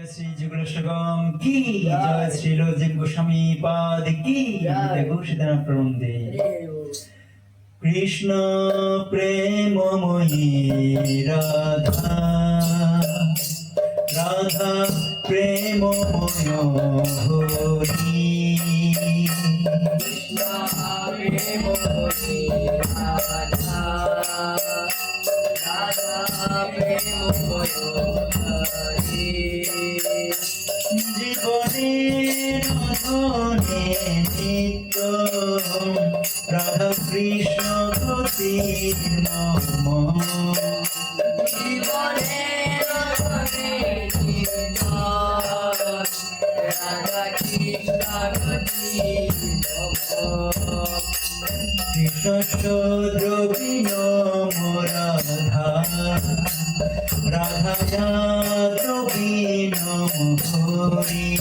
জয় শ্রী যুগলেশ্বরগম কি জয় শ্রী লজিম গোস্বামী পাদ কি ঘোষিতান প্রবন্ধে কৃষ্ণ প্রেমময়ী রাধা রাধা প্রেমময় হরি কৃষ্ণ প্রেমময়ী রাধা রাধা প্রেমময় হরি জীবনের ধনে নিত্য রাধা কৃষ্ণ গতির মম জীবনের ধনে নিত্য রাধা কৃষ্ণ গতি কৃষ্ণ দ্রবিণ রাধা রাধা দ্রবিণ হরি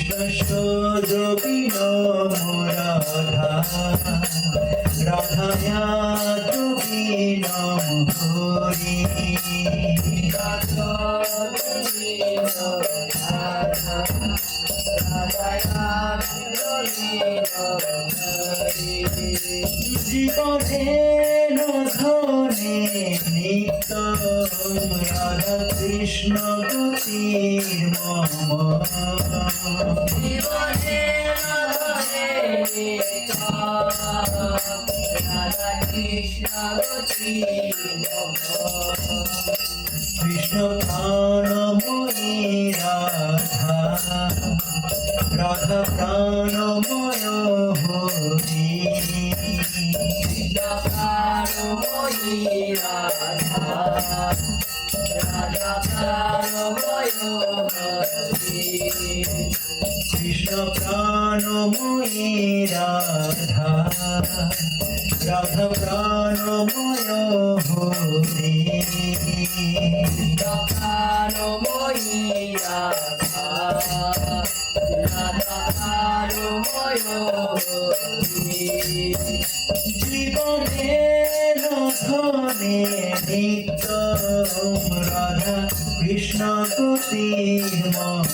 কৃষ্ণ দ্রবিণ রাধা রাধা দ্রবিণ হরি জীবনের ধনে নিত্য রাধা কৃষ্ণ গতির মম কৃষ্ণ প্রাণময়ী রাধা রাধা প্রাণময় হরি কৃষ্ণ প্রাণময়ী রাধা রাধা প্রাণময় হরি জীবনের ধনে নিত্য রাধা কৃষ্ণ গতির মম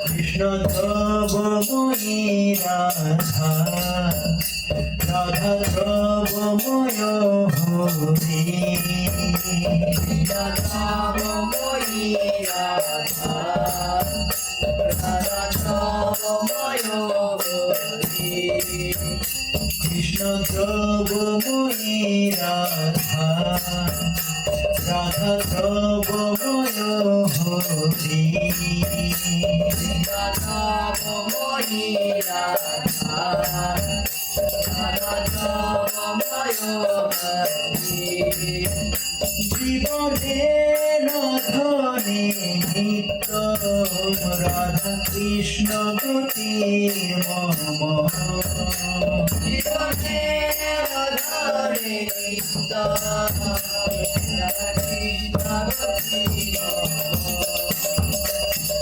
কৃষ্ণ ধ্রবময়ী রাধা রাধা ধ্রবময় হরি কৃষ্ণ ধ্রবময়ী রাধা রাধা ধ্রবময় হরি জীবনের ধনে নিত্য রাধা কৃষ্ণ গতির মম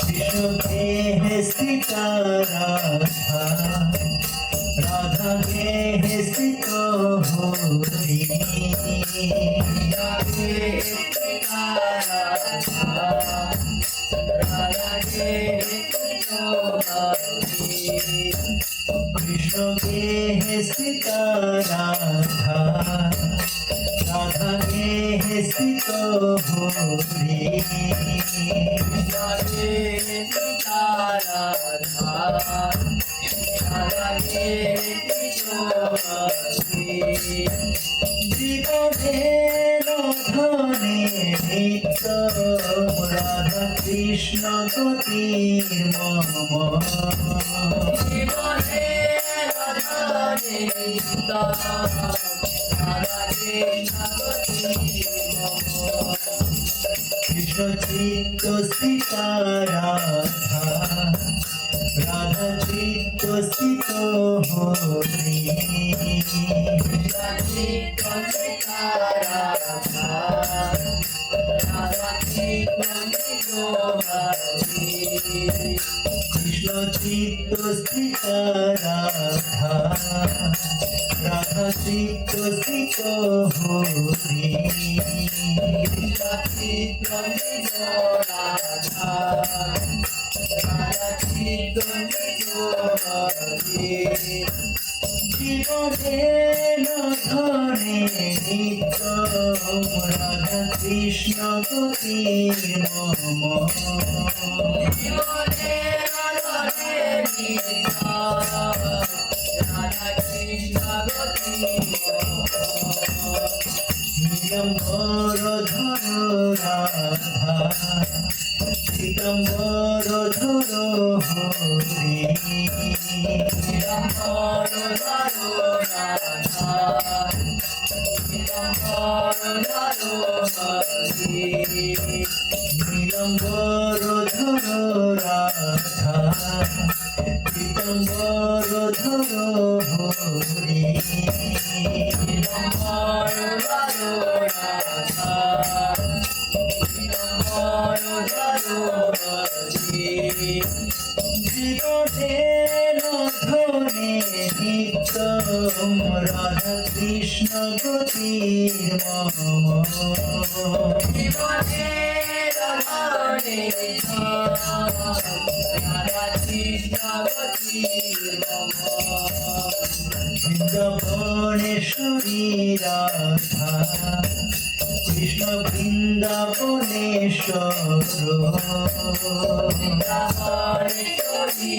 কৃষ্ণ দেহে স্থিতা রাধা রাধা দেহে স্থিত হরি কৃষ্ণ দেহে স্থিতা রাধা রাধা দেহে স্থিত হরি জীবনের ধনে নিত্য রাধা কৃষ্ণ গতির মম কৃষ্ণ চিত্ত স্থিতা রাধা রাধা চিত্ত স্থিত হরি কৃষ্ণ চিত্ত স্থিত রাধা রাধা চিত্ত স্থিত হরি জীবনে ধরে নিত্য রাধা কৃষ্ণ গতির মম নীলম্বর ধর রাধা পীতাম্বর ধর হরি নীলম্বর ধর রাধা পীতাম্বর ধর হরি জীবনের ধনে নিত্য রাধা কৃষ্ণ গতির মম বৃন্দাবনেশ্বরী রাধা কৃষ্ণ বৃন্দাবনেশ্বর বৃন্দাবনেশ্বরী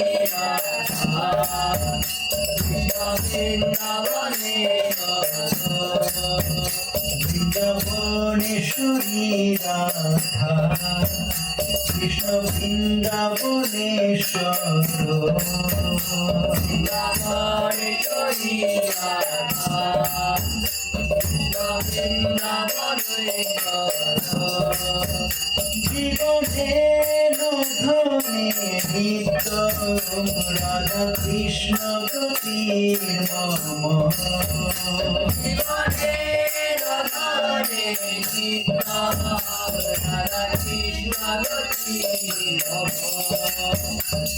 রাধা কৃষ্ণ জীবনের ধনে নিত্য রাধা কৃষ্ণ গতির মম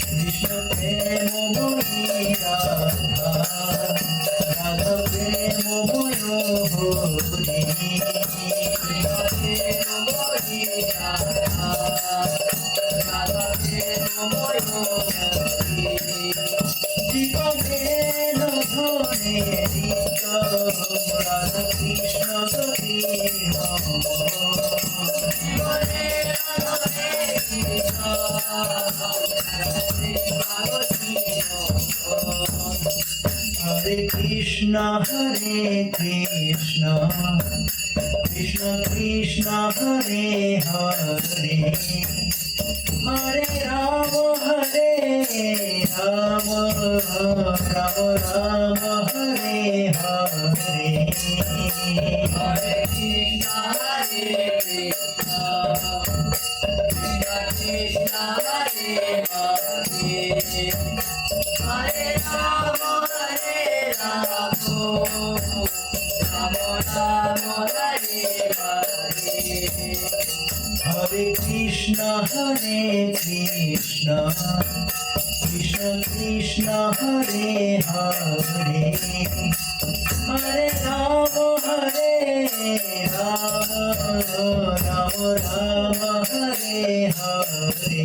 কৃষ্ণ প্রেম ময়ী রাধা রাধা প্রেম ময় হরি জীবনের ধনে নিত্য রাধা কৃষ্ণ গতির মম হরে Krishna Krishna Krishna Hare Hare Hare Ram Ram Ram Hare Hare Hare Krishna Krishna Krishna Hare Hare Hare Ram Ram Ram Hare Hare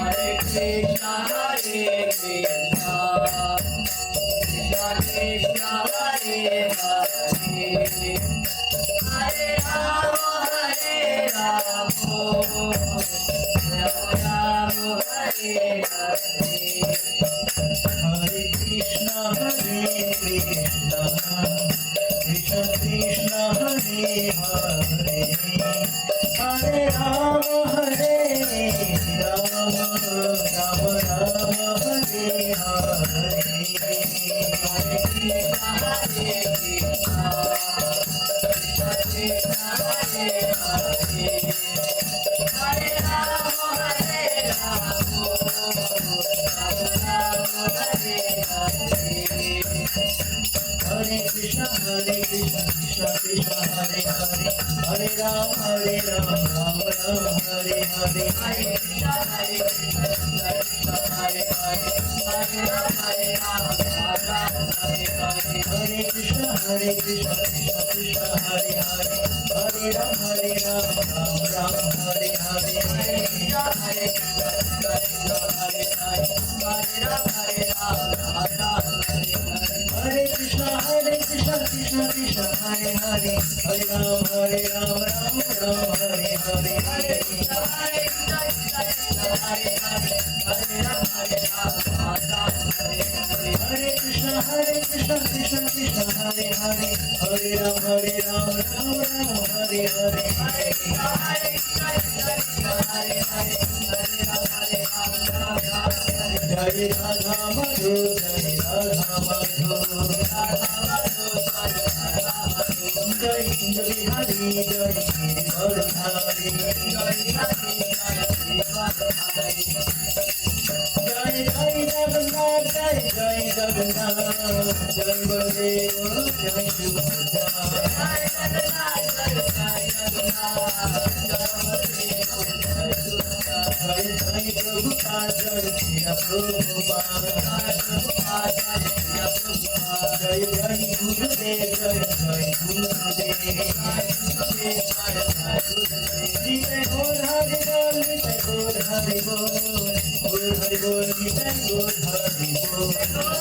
Hare Krishna Krishna Krishna Hare Hare Hare Ram Ram Ram Hare Hare Krishna Krishna Hare Hare Hare Ram Ram Ram Hare Hare Hare Krishna, Hare Krishna, Krishna Krishna, Hare Hare, Hare Ram, Hare Ram, Ram Ram, Hare Hare. Hare Krishna, Krishna Krishna, Hare Hare, Hare Ram, Ram Ram, Hare Hare. Hare Krishna, Hare Krishna, Krishna Krishna, Hare Hare, Hare Ram, Hare Ram, Ram Ram, Hare Hare. Hare Krishna, Krishna Krishna, Hare Hare, Hare Ram, Ram Ram, Hare Hare. Hare Krishna, Hare Krishna, Krishna Krishna, Hare Hare, Hare Ram, Hare Ram, Ram Ram, Hare Hare. Hare Krishna, Krishna Krishna, Hare Hare, Hare Ram, Ram Ram, Hare Hare. Hare Krishna, Hare Krishna, Krishna Krishna, Hare Hare, Hare Ram, Hare Ram, Ram Ram, Hare Hare. Jai Radha Madhu, Jai Radha Madhu, Radha Madhu, Hare Radha Madhu, Jai Kunda Bihari, Jai Giridharadhari. Jai Hari, Jai Hari, Hari. Jai Jai Jagannath, Jai Jai Jagannath, Jai Baladeva, Jai Subhadra. Jai Jagannath, Jai Jai Jagannath, Jai Baladeva, Jai Subhadra. Jai Jai Prabhupada, Jai Shri Prabhupada. Jai Prabhupada, Jai Jai Prabhupada. Jai Jai Gurudev, Jai Jai Gurudev. Nitai Gaur Hari Bol, Nitai Gaur Hari Bol, Gaur Hari Bol, Nitai Gaur Hari Bol.